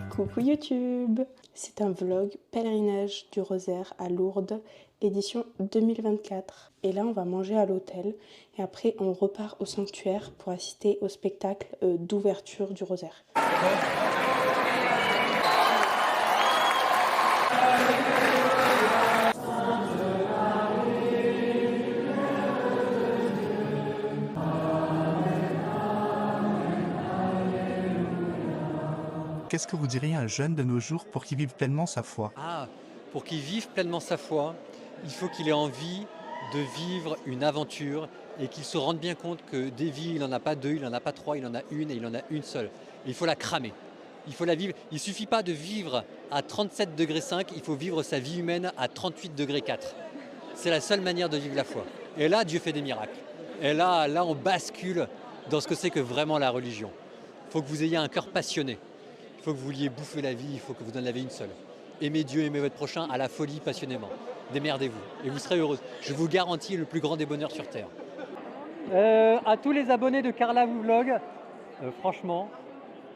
Coucou YouTube! C'est un vlog pèlerinage du Rosaire à Lourdes, édition 2024. Et là on va manger à l'hôtel et après on repart au sanctuaire pour assister au spectacle d'ouverture du Rosaire. Qu'est-ce que vous diriez à un jeune de nos jours pour qu'il vive pleinement sa foi? Pour qu'il vive pleinement sa foi, il faut qu'il ait envie de vivre une aventure et qu'il se rende bien compte que des vies, il n'en a pas deux, il n'en a pas trois, il en a une et il en a une seule. Il faut la cramer, il faut la vivre. Il ne suffit pas de vivre à 37 degrés 5, il faut vivre sa vie humaine à 38 degrés 4. C'est la seule manière de vivre la foi. Et là, Dieu fait des miracles. Et là, on bascule dans ce que c'est que vraiment la religion. Il faut que vous ayez un cœur passionné. Il faut que vous vouliez bouffer la vie, il faut que vous en avez une seule. Aimez Dieu, aimez votre prochain à la folie passionnément. Démerdez-vous et vous serez heureuse. Je vous garantis le plus grand des bonheurs sur Terre. À tous les abonnés de Carla vous Vlog, franchement,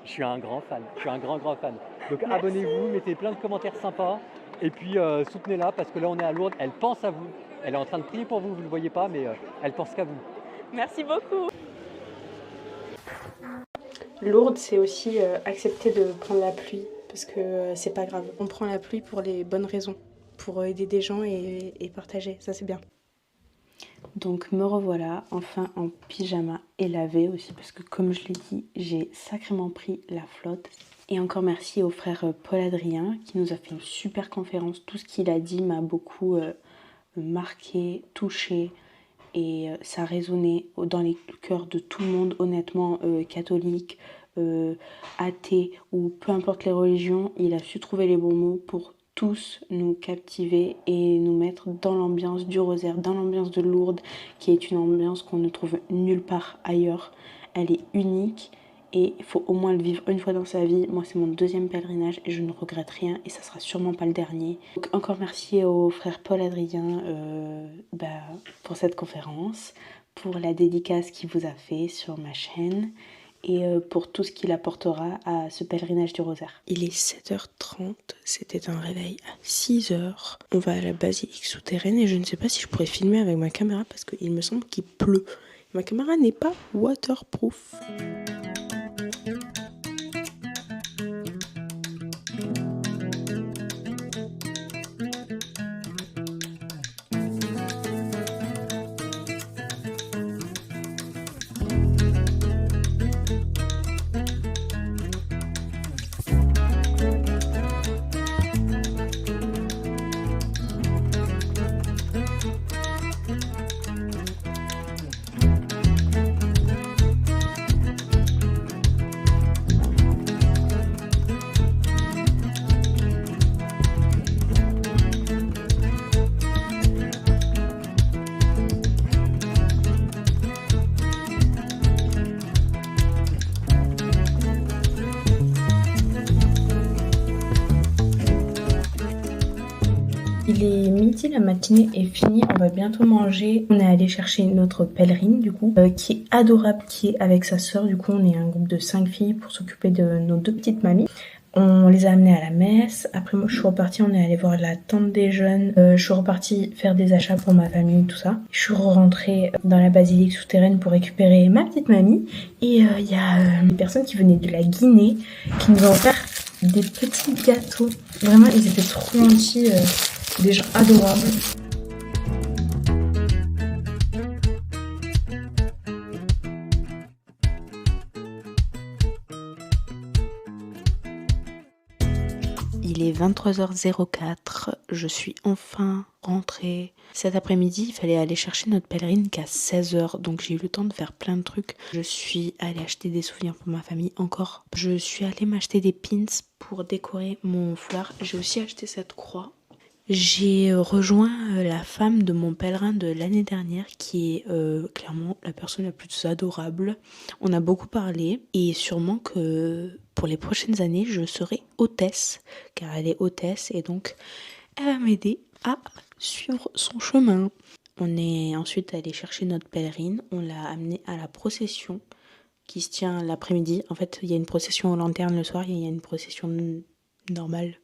je suis un grand fan. Je suis un grand fan. Donc merci. Abonnez-vous, mettez plein de commentaires sympas et puis soutenez-la parce que là on est à Lourdes. Elle pense à vous. Elle est en train de prier pour vous, vous ne le voyez pas, mais elle pense qu'à vous. Merci beaucoup! Lourdes, c'est aussi accepter de prendre la pluie, parce que c'est pas grave. On prend la pluie pour les bonnes raisons, pour aider des gens et partager, ça c'est bien. Donc me revoilà, enfin en pyjama et lavé aussi, parce que comme je l'ai dit, j'ai sacrément pris la flotte. Et encore merci au frère Paul-Adrien qui nous a fait une super conférence. Tout ce qu'il a dit m'a beaucoup marqué, touché. Et ça a résonné dans les cœurs de tout le monde, honnêtement, catholique, athée ou peu importe les religions. Il a su trouver les bons mots pour tous nous captiver et nous mettre dans l'ambiance du Rosaire, dans l'ambiance de Lourdes, qui est une ambiance qu'on ne trouve nulle part ailleurs. Elle est unique et il faut au moins le vivre une fois dans sa vie. Moi, c'est mon deuxième pèlerinage et je ne regrette rien et ça sera sûrement pas le dernier. Donc, encore merci au frère Paul-Adrien pour cette conférence, pour la dédicace qu'il vous a fait sur ma chaîne et pour tout ce qu'il apportera à ce pèlerinage du Rosaire. Il est 7h30, c'était un réveil à 6h. On va à la basilique souterraine et je ne sais pas si je pourrais filmer avec ma caméra parce qu'il me semble qu'il pleut. Ma caméra n'est pas waterproof. Il est midi, la matinée est finie, on va bientôt manger. On est allé chercher notre pèlerine du coup, qui est adorable, qui est avec sa sœur. Du coup on est un groupe de 5 filles pour s'occuper de nos 2 petites mamies. On les a amenées à la messe. Après moi je suis repartie, on est allé voir la tante des jeunes. Je suis repartie faire des achats pour ma famille, tout ça. Je suis rentrée dans la basilique souterraine pour récupérer ma petite mamie. Et il y a des personnes qui venaient de la Guinée qui nous ont offert des petits gâteaux. Vraiment ils étaient trop gentils. Des gens adorables. Il est 23h04, je suis enfin rentrée. Cet après-midi, il fallait aller chercher notre pèlerine qu'à 16h, donc j'ai eu le temps de faire plein de trucs. Je suis allée acheter des souvenirs pour ma famille encore. Je suis allée m'acheter des pins pour décorer mon foulard. J'ai aussi acheté cette croix. J'ai rejoint la femme de mon pèlerin de l'année dernière qui est clairement la personne la plus adorable. On a beaucoup parlé et sûrement que pour les prochaines années, je serai hôtesse, car elle est hôtesse et donc elle va m'aider à suivre son chemin. On est ensuite allé chercher notre pèlerine, on l'a amenée à la procession qui se tient l'après-midi. En fait, il y a une procession aux lanternes le soir et il y a une procession normale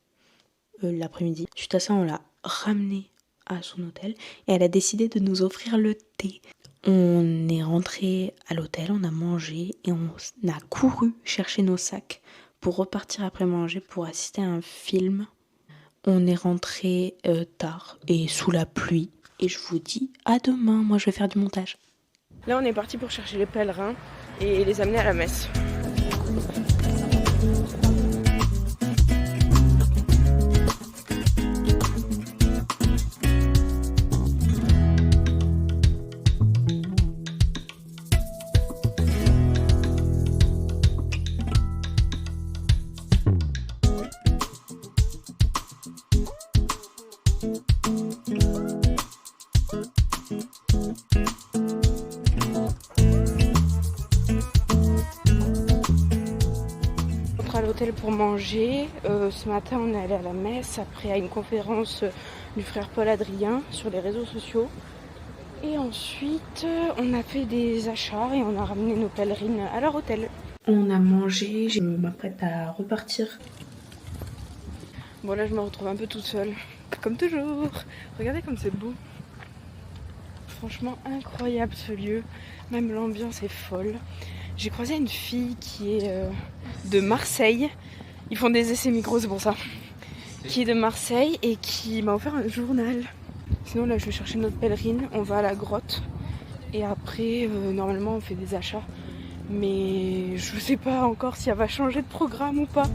l'après-midi. Suite à ça, on l'a ramenée à son hôtel et elle a décidé de nous offrir le thé. On est rentré à l'hôtel, on a mangé et on a couru chercher nos sacs pour repartir après manger pour assister à un film. On est rentré tard et sous la pluie. Et je vous dis à demain, moi je vais faire du montage. Là on est parti pour chercher les pèlerins et les amener à la messe. À l'hôtel pour manger. Ce matin on est allé à la messe, après à une conférence du frère Paul Adrien sur les réseaux sociaux. Et ensuite on a fait des achats et on a ramené nos pèlerines à leur hôtel. On a mangé, je m'apprête à repartir. Bon là je me retrouve un peu toute seule, comme toujours. Regardez comme c'est beau. Franchement incroyable ce lieu, même l'ambiance est folle. J'ai croisé une fille qui est de Marseille. Ils font des essais micro, c'est pour ça. Qui est de Marseille et qui m'a offert un journal. Sinon là je vais chercher notre pèlerine, on va à la grotte. Et après normalement on fait des achats. Mais je sais pas encore si elle va changer de programme ou pas.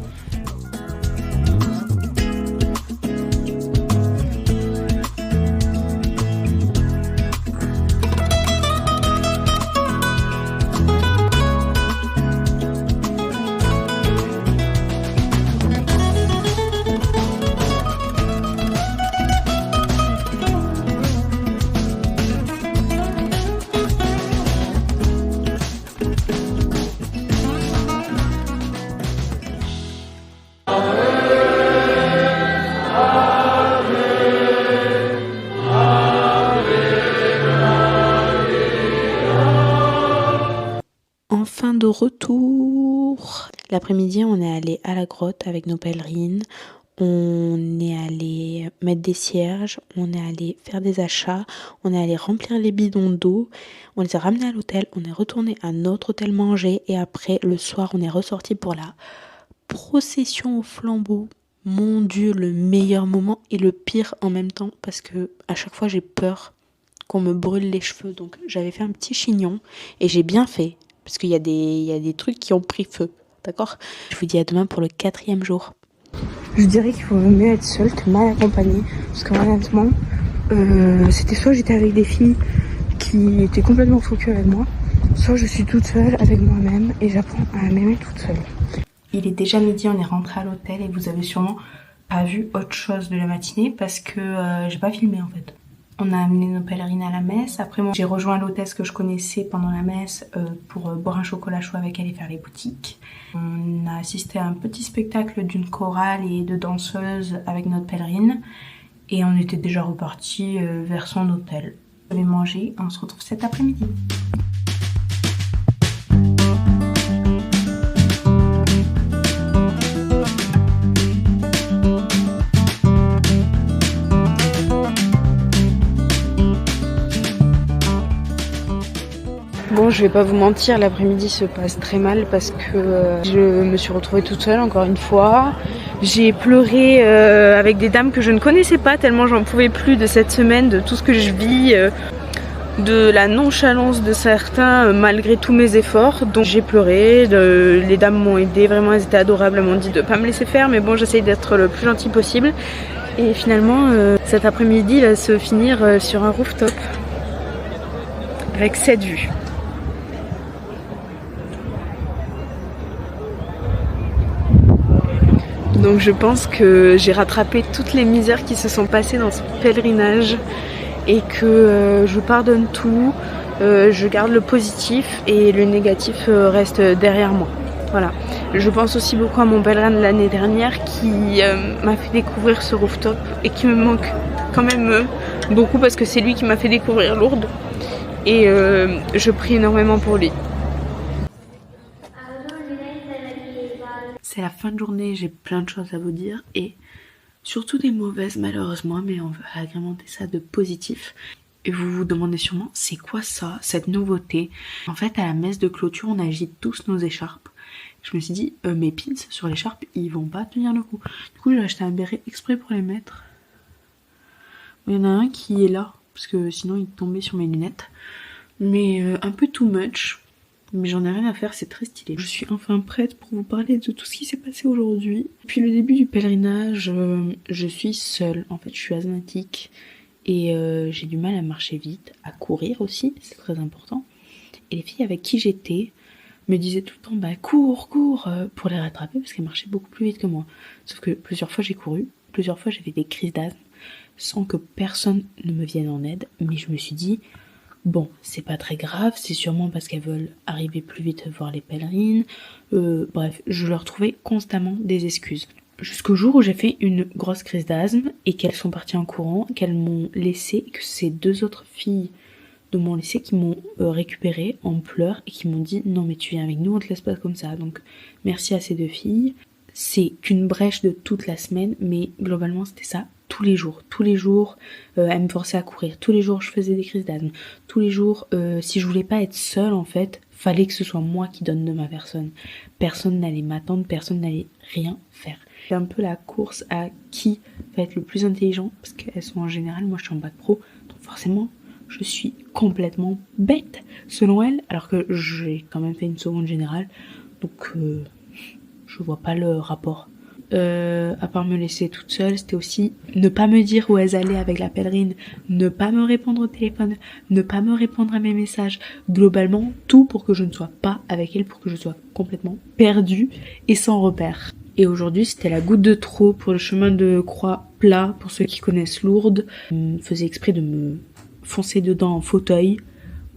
Enfin de retour. L'après-midi, on est allé à la grotte avec nos pèlerines. On est allé mettre des cierges, on est allé faire des achats, on est allé remplir les bidons d'eau, on les a ramenés à l'hôtel, on est retourné à notre hôtel manger et après le soir on est ressorti pour la procession au flambeau. Mon Dieu, le meilleur moment et le pire en même temps parce que à chaque fois j'ai peur qu'on me brûle les cheveux, donc j'avais fait un petit chignon et j'ai bien fait parce qu'il y a des trucs qui ont pris feu, d'accord ? Je vous dis à demain pour le 4e jour. Je dirais qu'il faut mieux être seule que mal accompagnée. Parce que honnêtement, c'était soit j'étais avec des filles qui étaient complètement focus avec moi, soit je suis toute seule avec moi-même et j'apprends à m'aimer toute seule. Il est déjà midi, on est rentré à l'hôtel et vous avez sûrement pas vu autre chose de la matinée parce que j'ai pas filmé en fait. On a amené nos pèlerines à la messe. Après moi j'ai rejoint l'hôtesse que je connaissais pendant la messe pour boire un chocolat chaud avec elle et faire les boutiques. On a assisté à un petit spectacle d'une chorale et de danseuses avec notre pèlerine et on était déjà reparti vers son hôtel. On avait mangé, on se retrouve cet après-midi. Bon, je vais pas vous mentir, l'après-midi se passe très mal parce que je me suis retrouvée toute seule encore une fois. J'ai pleuré avec des dames que je ne connaissais pas tellement j'en pouvais plus de cette semaine, de tout ce que je vis, de la nonchalance de certains malgré tous mes efforts. Donc j'ai pleuré, les dames m'ont aidée, vraiment elles étaient adorables, elles m'ont dit de pas me laisser faire mais bon j'essaye d'être le plus gentil possible. Et finalement cet après-midi va se finir sur un rooftop avec cette vue. Donc je pense que j'ai rattrapé toutes les misères qui se sont passées dans ce pèlerinage et que je pardonne tout, je garde le positif et le négatif reste derrière moi. Voilà. Je pense aussi beaucoup à mon pèlerin de l'année dernière qui m'a fait découvrir ce rooftop et qui me manque quand même beaucoup parce que c'est lui qui m'a fait découvrir Lourdes et je prie énormément pour lui. C'est la fin de journée, j'ai plein de choses à vous dire et surtout des mauvaises malheureusement, mais on va agrémenter ça de positif. Et vous vous demandez sûrement, c'est quoi ça, cette nouveauté? En fait, à la messe de clôture, on agite tous nos écharpes. Je me suis dit, mes pins sur l'écharpe, ils vont pas tenir le coup. Du coup, j'ai acheté un béret exprès pour les mettre. Il y en a un qui est là, parce que sinon il tombait sur mes lunettes. Mais un peu too much. Mais j'en ai rien à faire, c'est très stylé. Je suis enfin prête pour vous parler de tout ce qui s'est passé aujourd'hui. Depuis le début du pèlerinage, je suis seule. En fait, je suis asthmatique et j'ai du mal à marcher vite, à courir aussi, c'est très important. Et les filles avec qui j'étais me disaient tout le temps, bah cours, pour les rattraper parce qu'elles marchaient beaucoup plus vite que moi. Sauf que plusieurs fois j'ai couru, plusieurs fois j'avais des crises d'asthme sans que personne ne me vienne en aide. Mais je me suis dit, bon, c'est pas très grave, c'est sûrement parce qu'elles veulent arriver plus vite voir les pèlerines. Bref, je leur trouvais constamment des excuses. Jusqu'au jour où j'ai fait une grosse crise d'asthme et qu'elles sont parties en courant, qu'elles m'ont laissé, que c'est 2 autres filles de mon lycée qui m'ont récupérée en pleurs et qui m'ont dit non mais tu viens avec nous, on te laisse pas comme ça. Donc merci à ces 2 filles. C'est qu'une brèche de toute la semaine, mais globalement c'était ça. Tous les jours, elle me forçait à courir. Tous les jours, je faisais des crises d'asthme. Tous les jours, si je voulais pas être seule, en fait, fallait que ce soit moi qui donne de ma personne. Personne n'allait m'attendre, personne n'allait rien faire. C'est un peu la course à qui va être le plus intelligent, parce qu'elles sont en général, moi je suis en bac pro, donc forcément, je suis complètement bête, selon elles, alors que j'ai quand même fait une seconde générale, donc je vois pas le rapport. À part me laisser toute seule, c'était aussi ne pas me dire où elles allaient avec la pèlerine, ne pas me répondre au téléphone, ne pas me répondre à mes messages, globalement tout pour que je ne sois pas avec elles, pour que je sois complètement perdue et sans repère. Et aujourd'hui c'était la goutte de trop pour le chemin de croix plat, pour ceux qui connaissent Lourdes. Je faisais exprès de me foncer dedans en fauteuil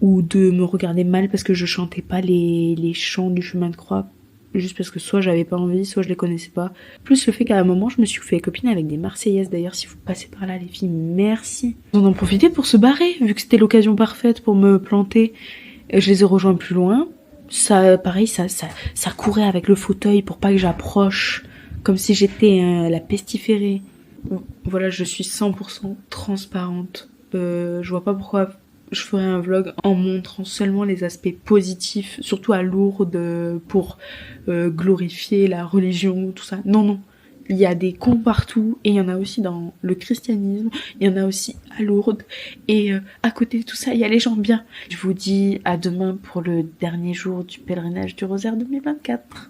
ou de me regarder mal parce que je chantais pas les chants du chemin de croix, juste parce que soit j'avais pas envie, soit je les connaissais pas. Plus le fait qu'à un moment je me suis fait copine avec des Marseillaises. D'ailleurs si vous passez par là les filles, merci. On en profitait pour se barrer, vu que c'était l'occasion parfaite pour me planter. Et je les ai rejoints plus loin. Ça, pareil, ça courait avec le fauteuil pour pas que j'approche, comme si j'étais la pestiférée. Bon, voilà, je suis 100% transparente. Je vois pas pourquoi je ferai un vlog en montrant seulement les aspects positifs, surtout à Lourdes, pour glorifier la religion, tout ça. Non. Il y a des cons partout, et il y en a aussi dans le christianisme, il y en a aussi à Lourdes, et à côté de tout ça, il y a les gens bien. Je vous dis à demain pour le dernier jour du pèlerinage du Rosaire 2024.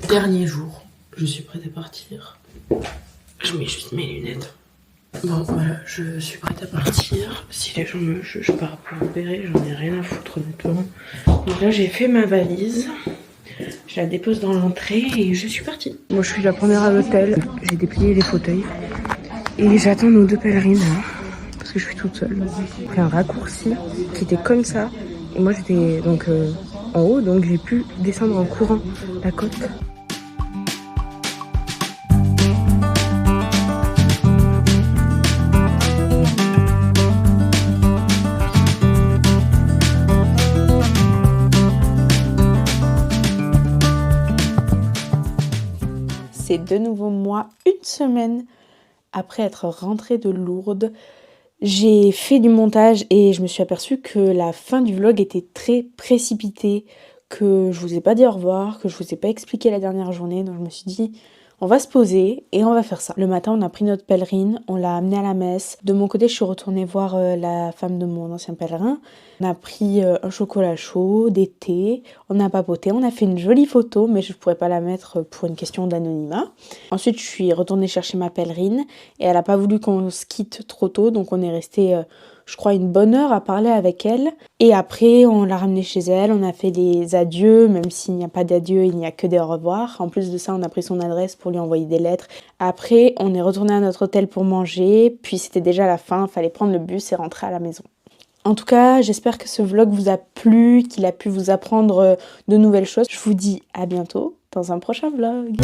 Dernier jour, je suis prête à partir. Je mets juste mes lunettes. Bon voilà, je suis prête à partir. Si les gens me jugent par rapport au béret, j'en ai rien à foutre honnêtement. Donc là j'ai fait ma valise, je la dépose dans l'entrée et je suis partie. Moi je suis la première à l'hôtel, j'ai déplié les fauteuils et j'attends nos 2 pèlerines parce que je suis toute seule. J'ai pris un raccourci qui était comme ça et moi j'étais donc en haut, donc j'ai pu descendre en courant la côte. C'est de nouveau moi, une semaine après être rentrée de Lourdes. J'ai fait du montage et je me suis aperçue que la fin du vlog était très précipitée, que je vous ai pas dit au revoir, que je vous ai pas expliqué la dernière journée, donc je me suis dit on va se poser et on va faire ça. Le matin on a pris notre pèlerine, on l'a amenée à la messe. De mon côté je suis retournée voir la femme de mon ancien pèlerin. On a pris un chocolat chaud, des thés, on a papoté, on a fait une jolie photo mais je ne pourrais pas la mettre pour une question d'anonymat. Ensuite je suis retournée chercher ma pèlerine et elle n'a pas voulu qu'on se quitte trop tôt, donc on est resté je crois une bonne heure à parler avec elle. Et après on l'a ramenée chez elle, on a fait les adieux, même s'il n'y a pas d'adieu, il n'y a que des au revoir. En plus de ça on a pris son adresse pour lui envoyer des lettres. Après on est retourné à notre hôtel pour manger, puis c'était déjà la fin, il fallait prendre le bus et rentrer à la maison. En tout cas, j'espère que ce vlog vous a plu, qu'il a pu vous apprendre de nouvelles choses. Je vous dis à bientôt dans un prochain vlog.